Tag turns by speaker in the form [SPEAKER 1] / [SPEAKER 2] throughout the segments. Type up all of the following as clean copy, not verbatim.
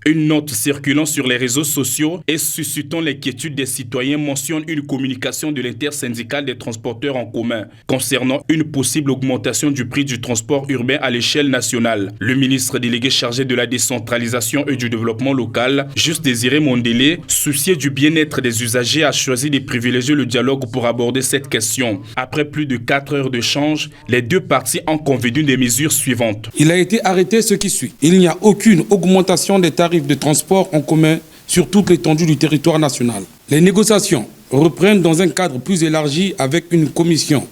[SPEAKER 1] Une note circulant sur les réseaux sociaux et suscitant l'inquiétude des citoyens mentionne une communication de l'intersyndicale des transporteurs en commun concernant une possible augmentation du prix du transport urbain à l'échelle nationale. Le ministre délégué chargé de la décentralisation et du développement local, Juste Désiré Mondélé, soucié du bien-être des usagers, a choisi de privilégier le dialogue pour aborder cette question. Après plus de 4 heures d'échange, les deux parties ont convenu des mesures suivantes.
[SPEAKER 2] Il a été arrêté ce qui suit. Il n'y a aucune augmentation des tarifs de transport en commun sur toute l'étendue du territoire national. Les négociations reprennent dans un cadre plus élargi avec une commission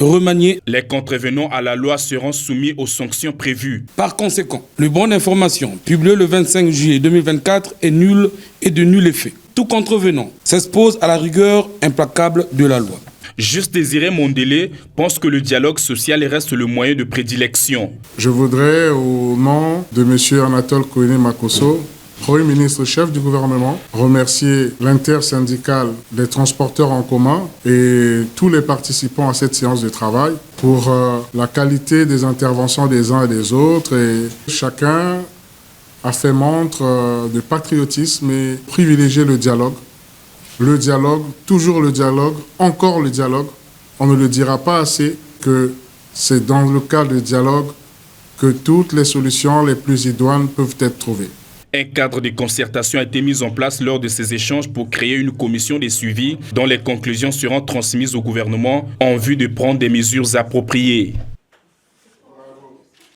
[SPEAKER 2] remaniée.
[SPEAKER 1] Les contrevenants à la loi seront soumis aux sanctions prévues.
[SPEAKER 2] Par conséquent, le bon d'information publié le 25 juillet 2024 est nul et de nul effet. Tout contrevenant s'expose à la rigueur implacable de la loi.
[SPEAKER 1] Juste Désiré Mondélé pense que le dialogue social reste le moyen de prédilection.
[SPEAKER 3] Je voudrais, au nom de M. Anatole Koné-Makosso, Premier ministre chef du gouvernement, remercier l'intersyndicale des transporteurs en commun et tous les participants à cette séance de travail pour la qualité des interventions des uns et des autres. Et chacun a fait montre de patriotisme et privilégié le dialogue. Le dialogue, toujours le dialogue, encore le dialogue. On ne le dira pas assez que c'est dans le cadre du dialogue que toutes les solutions les plus idoines peuvent être trouvées.
[SPEAKER 1] Un cadre de concertation a été mis en place lors de ces échanges pour créer une commission de suivi dont les conclusions seront transmises au gouvernement en vue de prendre des mesures appropriées.